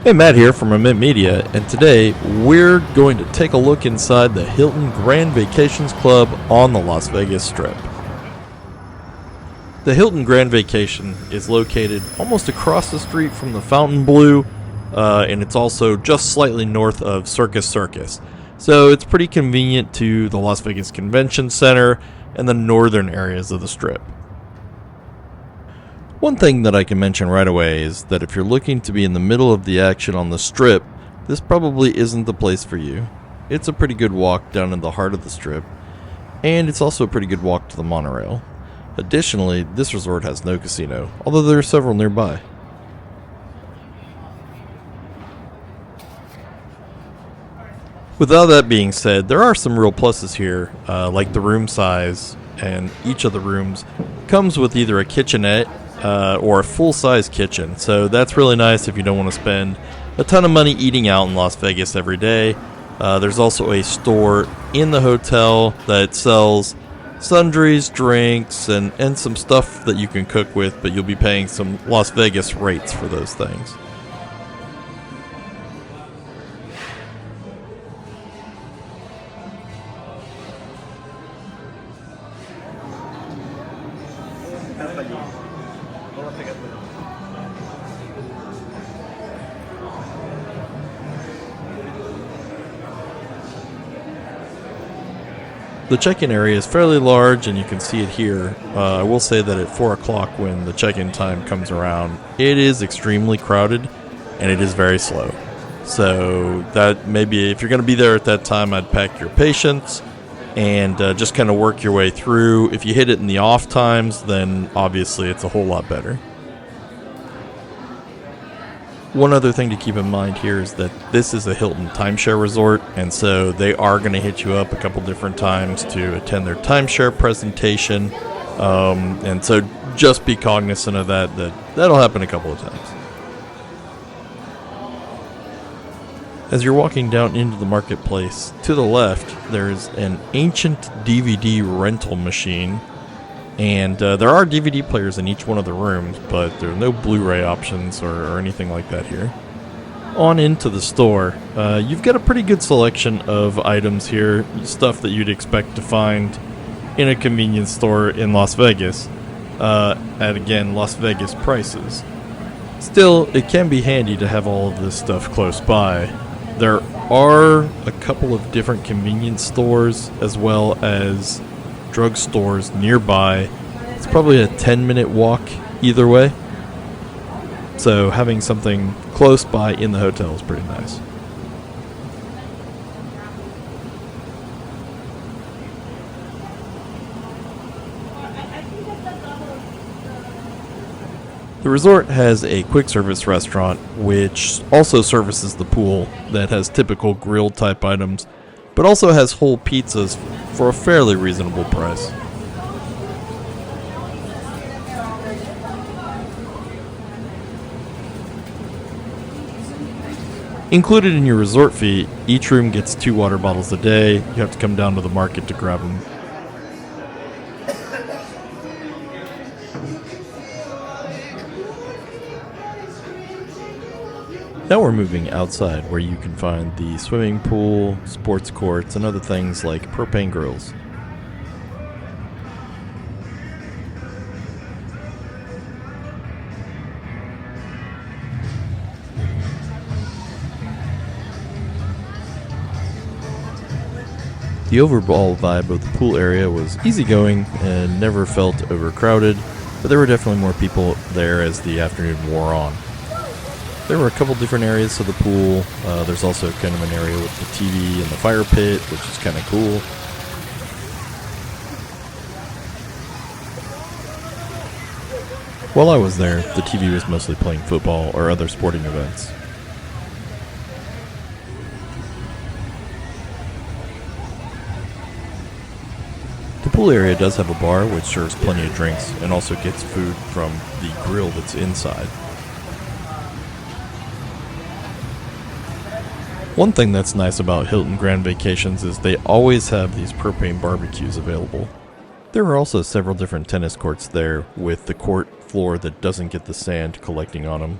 Hey, Matt here from Mint Media, and today we're going to take a look inside the Hilton Grand Vacations Club on the Las Vegas Strip. The Hilton Grand Vacation is located almost across the street from the Fontainebleau, and it's also just slightly north of Circus Circus. So it's pretty convenient to the Las Vegas Convention Center and the northern areas of the Strip. One thing that I can mention right away is that if you're looking to be in the middle of the action on the Strip, this probably isn't the place for you. It's a pretty good walk down in the heart of the Strip, and it's also a pretty good walk to the monorail. Additionally, this resort has no casino, although there are several nearby. With all that being said, there are some real pluses here, like the room size, and each of the rooms comes with either a kitchenette or a full-size kitchen, so that's really nice if you don't want to spend a ton of money eating out in Las Vegas every day. There's also a store in the hotel that sells sundries, drinks, and some stuff that you can cook with, but you'll be paying some Las Vegas rates for those things. The check-in area is fairly large, and you can see it here. I will say that at 4 o'clock when the check-in time comes around, it is extremely crowded, and it is very slow. So that maybe if you're going to be there at that time, I'd pack your patience and just kind of work your way through. If you hit it in the off times, then obviously it's a whole lot better. One other thing to keep in mind here is that this is a Hilton timeshare resort, and so they are going to hit you up a couple different times to attend their timeshare presentation, and so just be cognizant of that'll happen a couple of times. As you're walking down into the marketplace, to the left there's an ancient DVD rental machine, and there are DVD players in each one of the rooms, but there are no Blu-ray options or anything like that here. On into the store, you've got a pretty good selection of items here, stuff that you'd expect to find in a convenience store in Las Vegas, at again, Las Vegas prices. Still, it can be handy to have all of this stuff close by. There are a couple of different convenience stores as well as drugstores nearby. It's probably a 10-minute walk either way, so having something close by in the hotel is pretty nice. The resort has a quick service restaurant which also services the pool that has typical grill type items, but also has whole pizzas for a fairly reasonable price. Included in your resort fee, each room gets 2 water bottles a day. You have to come down to the market to grab them. Now we're moving outside, where you can find the swimming pool, sports courts, and other things like propane grills. The overall vibe of the pool area was easygoing and never felt overcrowded, but there were definitely more people there as the afternoon wore on. There were a couple different areas to the pool. There's also kind of an area with the TV and the fire pit, which is kind of cool. While I was there, the TV was mostly playing football or other sporting events. The pool area does have a bar which serves plenty of drinks and also gets food from the grill that's inside. One thing that's nice about Hilton Grand Vacations is they always have these propane barbecues available. There are also several different tennis courts there with the court floor that doesn't get the sand collecting on them.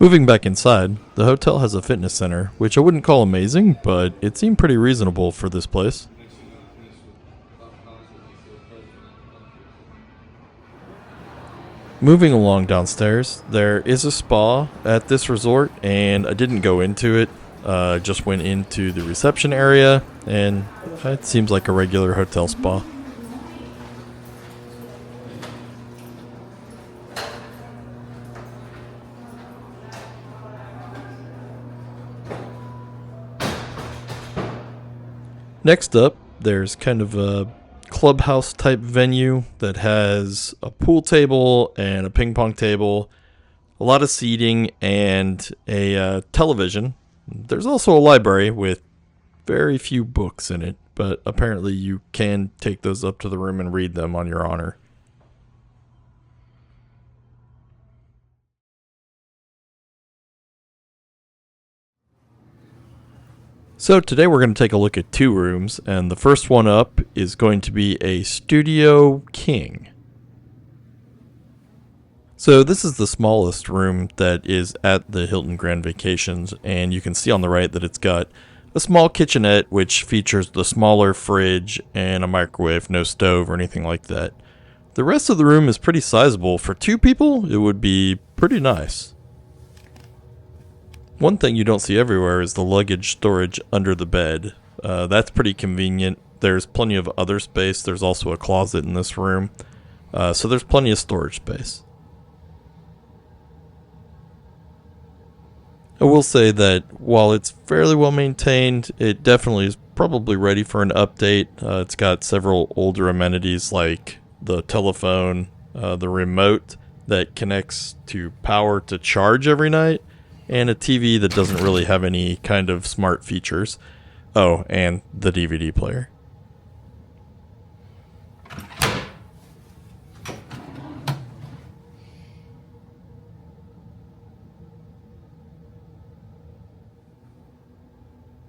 Moving back inside, the hotel has a fitness center, which I wouldn't call amazing, but it seemed pretty reasonable for this place. Moving along downstairs, there is a spa at this resort, and I didn't go into it. Just went into the reception area, and it seems like a regular hotel spa. Next up, there's kind of a clubhouse type venue that has a pool table and a ping pong table, a lot of seating, and a television. There's also a library with very few books in it, but apparently you can take those up to the room and read them on your honor. So today we're going to take a look at two rooms, and the first one up is going to be a Studio King. So this is the smallest room that is at the Hilton Grand Vacations, and you can see on the right that it's got a small kitchenette which features the smaller fridge and a microwave, no stove or anything like that. The rest of the room is pretty sizable. For two people, it would be pretty nice. One thing you don't see everywhere is the luggage storage under the bed. That's pretty convenient. There's plenty of other space. There's also a closet in this room. So there's plenty of storage space. I will say that while it's fairly well maintained, it definitely is probably ready for an update. It's got several older amenities like the telephone, the remote that connects to power to charge every night, and a TV that doesn't really have any kind of smart features. Oh, and the DVD player.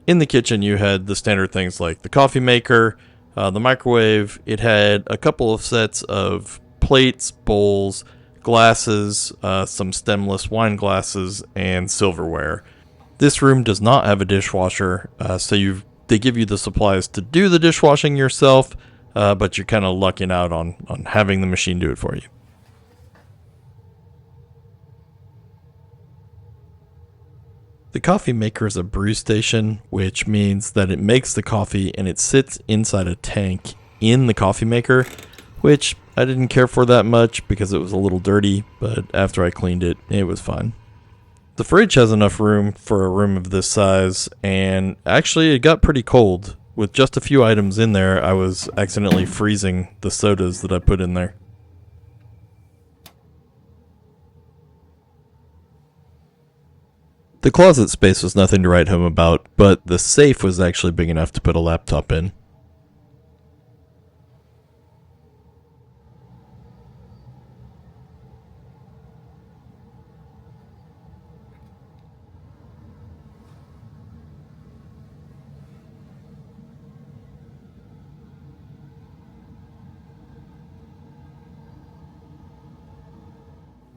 In the kitchen, you had the standard things like the coffee maker, the microwave. It had a couple of sets of plates, bowls, glasses, some stemless wine glasses, and silverware. This room does not have a dishwasher, so they give you the supplies to do the dishwashing yourself, but you're kind of lucking out on having the machine do it for you. The coffee maker is a brew station, which means that it makes the coffee and it sits inside a tank in the coffee maker, which I didn't care for that much because it was a little dirty, but after I cleaned it, it was fine. The fridge has enough room for a room of this size, and actually it got pretty cold. With just a few items in there, I was accidentally freezing the sodas that I put in there. The closet space was nothing to write home about, but the safe was actually big enough to put a laptop in.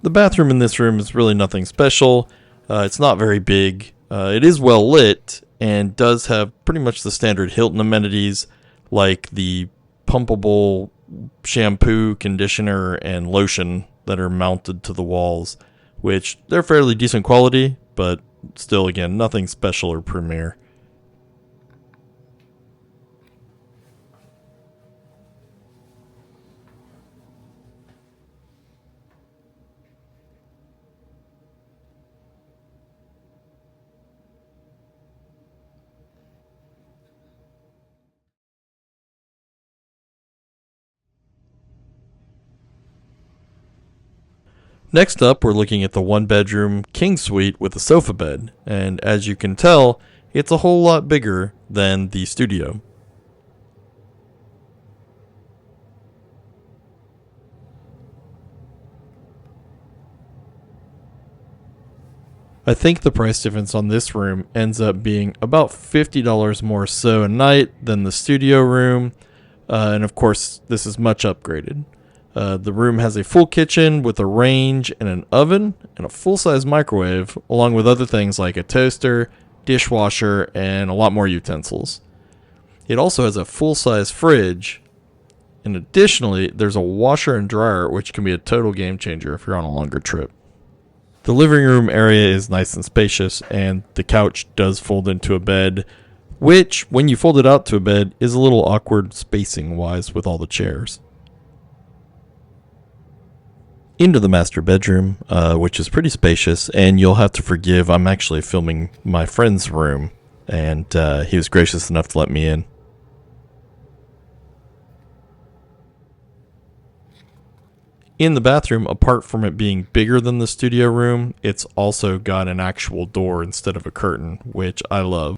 The bathroom in this room is really nothing special. It's not very big. It is well lit and does have pretty much the standard Hilton amenities like the pumpable shampoo, conditioner, and lotion that are mounted to the walls, which they're fairly decent quality, but still, again, nothing special or premier. Next up, we're looking at the one-bedroom king suite with a sofa bed, and as you can tell, it's a whole lot bigger than the studio. I think the price difference on this room ends up being about $50 more so a night than the studio room. And of course, this is much upgraded. The room has a full kitchen with a range and an oven and a full-size microwave, along with other things like a toaster, dishwasher, and a lot more utensils. It also has a full-size fridge, and additionally, there's a washer and dryer, which can be a total game changer if you're on a longer trip. The living room area is nice and spacious, and the couch does fold into a bed, which, when you fold it out to a bed, is a little awkward spacing-wise with all the chairs. Into the master bedroom, which is pretty spacious, and you'll have to forgive, I'm actually filming my friend's room, and he was gracious enough to let me in. In the bathroom, apart from it being bigger than the studio room, it's also got an actual door instead of a curtain, which I love.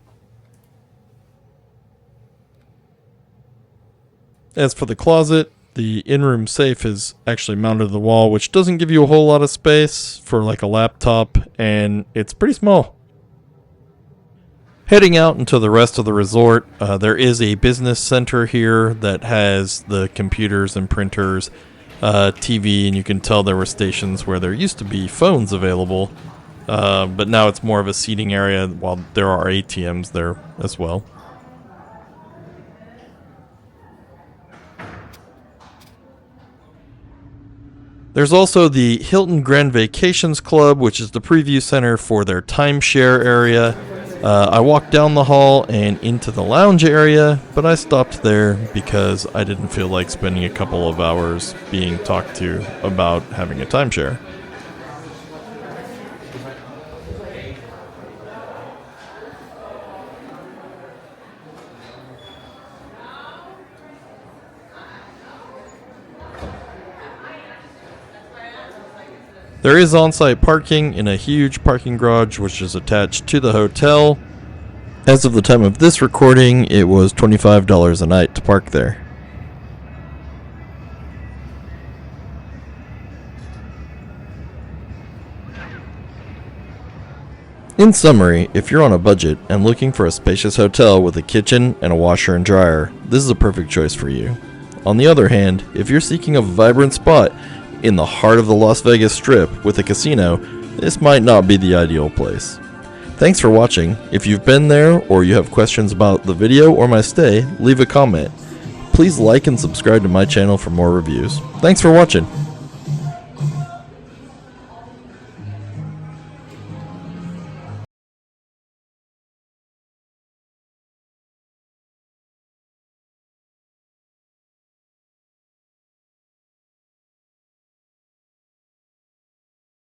As for the closet, the in-room safe is actually mounted to the wall, which doesn't give you a whole lot of space for like a laptop, and it's pretty small. Heading out into the rest of the resort, there is a business center here that has the computers and printers, TV, and you can tell there were stations where there used to be phones available, but now it's more of a seating area while there are ATMs there as well. There's also the Hilton Grand Vacations Club, which is the preview center for their timeshare area. I walked down the hall and into the lounge area, but I stopped there because I didn't feel like spending a couple of hours being talked to about having a timeshare. There is on-site parking in a huge parking garage which is attached to the hotel. As of the time of this recording, it was $25 a night to park there. In summary, if you're on a budget and looking for a spacious hotel with a kitchen and a washer and dryer, this is a perfect choice for you. On the other hand, if you're seeking a vibrant spot in the heart of the Las Vegas Strip with a casino, this might not be the ideal place. Thanks for watching. If you've been there or you have questions about the video or my stay, leave a comment. Please like and subscribe to my channel for more reviews. Thanks for watching.